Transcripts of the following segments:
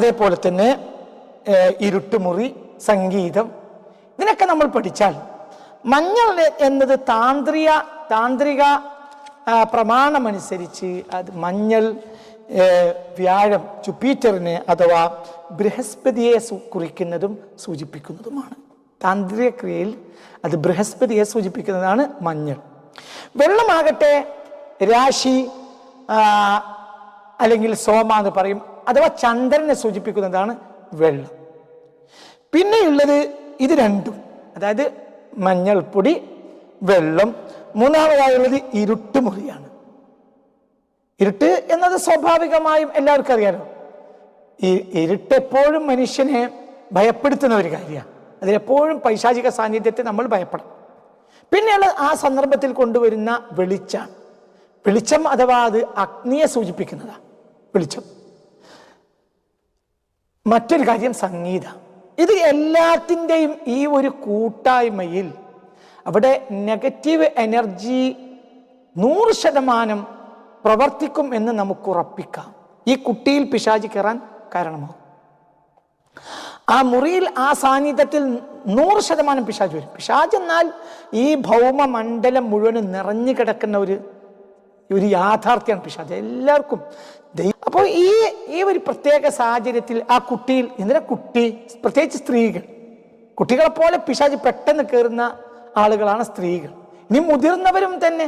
അതേപോലെ തന്നെ ഇരുട്ടുമുറി, സംഗീതം, ഇതിനൊക്കെ നമ്മൾ പഠിച്ചാൽ മഞ്ഞൾ എന്നത് താന്ത്രിക പ്രമാണമനുസരിച്ച് അത് മഞ്ഞൾ വ്യാഴം ജുപ്പിറ്ററിനെ അഥവാ ബൃഹസ്പതിയെ കുറിക്കുന്നതും സൂചിപ്പിക്കുന്നതുമാണ്. താന്ത്രിക ക്രിയയിൽ അത് ബൃഹസ്പതിയെ സൂചിപ്പിക്കുന്നതാണ് മഞ്ഞൾ. വെള്ളമാകട്ടെ രാശി അല്ലെങ്കിൽ സോമ എന്ന് പറയും, അഥവാ ചന്ദ്രനെ സൂചിപ്പിക്കുന്നതാണ് വെള്ളം. പിന്നെയുള്ളത് ഇത് രണ്ടും, അതായത് മഞ്ഞൾപ്പൊടി, വെള്ളം. മൂന്നാമതായുള്ളത് ഇരുട്ടുമുറിയാണ്. ഇരുട്ട് എന്നത് സ്വാഭാവികമായും എല്ലാവർക്കും അറിയാലോ. ഈ ഇരുട്ട് എപ്പോഴും മനുഷ്യനെ ഭയപ്പെടുത്തുന്ന ഒരു കാര്യമാണ്. അതിലെപ്പോഴും പൈശാചിക സാന്നിധ്യത്തെ നമ്മൾ ഭയപ്പെടണം. പിന്നെയുള്ള ആ സന്ദർഭത്തിൽ കൊണ്ടുവരുന്ന വെളിച്ചം അഥവാ അത് അഗ്നിയെ സൂചിപ്പിക്കുന്നതാണ് വെളിച്ചം. മറ്റൊരു കാര്യം സംഗീതം. ഇത് എല്ലാത്തിൻ്റെയും ഈ ഒരു കൂട്ടായ്മയിൽ അവിടെ നെഗറ്റീവ് എനർജി 100% പ്രവർത്തിക്കും എന്ന് നമുക്ക് ഉറപ്പിക്കാം. ഈ കുട്ടിയിൽ പിശാച് കയറാൻ കാരണമാകും. ആ മുറിയിൽ ആ സാന്നിധ്യത്തിൽ 100% പിശാച് വരും. പിശാച് എന്നാൽ ഈ ഭൗമമണ്ഡലം മുഴുവനും നിറഞ്ഞു കിടക്കുന്ന ഒരു യാഥാർത്ഥ്യമാണ് പിശാച് എല്ലാവർക്കും. അപ്പോൾ ഈ ഒരു പ്രത്യേക സാഹചര്യത്തിൽ ആ കുട്ടിയിൽ, കുട്ടി പ്രത്യേകിച്ച് കുട്ടികളെ പോലെ പിശാച് പെട്ടെന്ന് കയറുന്ന ആളുകളാണ് സ്ത്രീകൾ. ഇനി മുതിർന്നവരും തന്നെ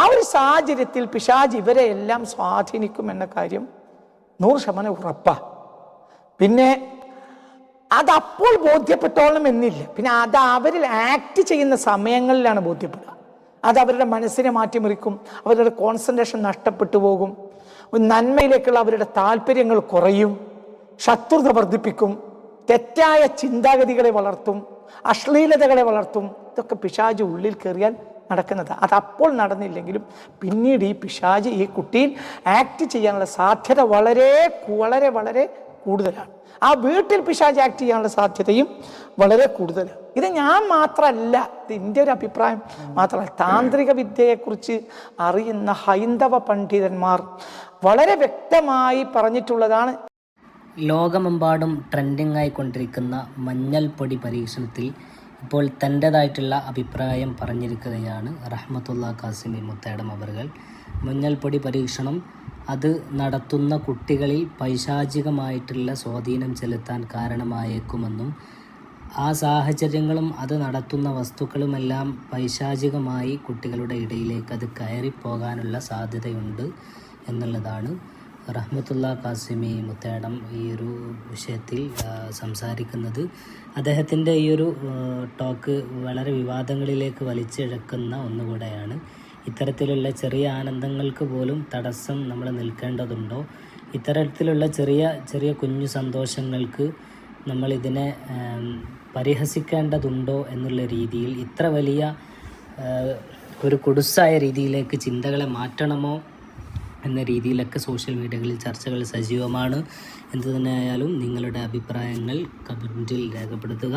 ആ ഒരു സാഹചര്യത്തിൽ പിശാച് ഇവരെ എല്ലാം സ്വാധീനിക്കും എന്ന കാര്യം 100% ഉറപ്പാ. പിന്നെ അതപ്പോൾ ബോധ്യപ്പെട്ടോളം എന്നില്ല. പിന്നെ അത് അവരിൽ ആക്ട് ചെയ്യുന്ന സമയങ്ങളിലാണ് ബോധ്യപ്പെടുക. അത് അവരുടെ മനസ്സിനെ മാറ്റിമറിക്കും, അവരുടെ കോൺസെൻട്രേഷൻ നഷ്ടപ്പെട്ടു പോകും, നന്മയിലേക്കുള്ള അവരുടെ താല്പര്യങ്ങൾ കുറയും, ശത്രുത വർദ്ധിപ്പിക്കും, തെറ്റായ ചിന്താഗതികളെ വളർത്തും, അശ്ലീലതകളെ വളർത്തും. ഇതൊക്കെ പിശാച് ഉള്ളിൽ കയറിയാൽ നടക്കുന്നത്. അതപ്പോൾ നടന്നില്ലെങ്കിലും പിന്നീട് ഈ പിശാച് ഈ കുട്ടിയിൽ ആക്ട് ചെയ്യാനുള്ള സാധ്യത വളരെ വളരെ വളരെ കൂടുതലാണ്. ആ വീട്ടിൽ പിശാച് ആക്ട് ചെയ്യാനുള്ള സാധ്യതയും വളരെ കൂടുതലാണ്. ഇത് ഞാൻ മാത്രമല്ല, ഇത് എൻ്റെ ഒരു അഭിപ്രായം മാത്രമല്ല, താന്ത്രിക വിദ്യയെക്കുറിച്ച് അറിയുന്ന ഹൈന്ദവ പണ്ഡിതന്മാർ വളരെ വ്യക്തമായി പറഞ്ഞിട്ടുള്ളതാണ്. ലോകമെമ്പാടും ട്രെൻഡിങ് ആയിക്കൊണ്ടിരിക്കുന്ന മഞ്ഞൾപ്പൊടി പരീക്ഷണത്തിൽ ഇപ്പോൾ തൻ്റേതായിട്ടുള്ള അഭിപ്രായം പറഞ്ഞിരിക്കുകയാണ് റഹ്മത്തുള്ള കാസിമി മുത്തേടം അവർകൾ. മഞ്ഞൾപ്പൊടി പരീക്ഷണം അത് നടത്തുന്ന കുട്ടികളിൽ പൈശാചികമായിട്ടുള്ള സ്വാധീനം ചെലുത്താൻ കാരണമായേക്കുമെന്നും ആ സാഹചര്യങ്ങളും അത് നടത്തുന്ന വസ്തുക്കളുമെല്ലാം പൈശാചികമായി കുട്ടികളുടെ ഇടയിലേക്ക് അത് കയറിപ്പോകാനുള്ള സാധ്യതയുണ്ട് എന്നുള്ളതാണ് റഹ്മത്തുള്ള കാസിമി മുത്തേടം ഈ ഒരു വിഷയത്തിൽ സംസാരിക്കുന്നത്. അദ്ദേഹത്തിൻ്റെ ഈ ഒരു ടോക്ക് വളരെ വിവാദങ്ങളിലേക്ക് വലിച്ചിഴക്കുന്ന ഒന്നുകൂടെയാണ്. ഇത്തരത്തിലുള്ള ചെറിയ ആനന്ദങ്ങൾക്ക് പോലും തടസ്സം നമ്മൾ നിൽക്കേണ്ടതുണ്ടോ? ഇത്തരത്തിലുള്ള ചെറിയ ചെറിയ കുഞ്ഞു സന്തോഷങ്ങൾക്ക് നമ്മളിതിനെ പരിഹസിക്കേണ്ടതുണ്ടോ എന്നുള്ള രീതിയിൽ ഇത്ര വലിയ ഒരു കുടുസായ രീതിയിലേക്ക് ചിന്തകളെ മാറ്റണമോ എന്ന രീതിയിലൊക്കെ സോഷ്യൽ മീഡിയകളിൽ ചർച്ചകൾ സജീവമാണ്. എന്തു തന്നെയായാലും നിങ്ങളുടെ അഭിപ്രായങ്ങൾ കമൻറ്റിൽ രേഖപ്പെടുത്തുക.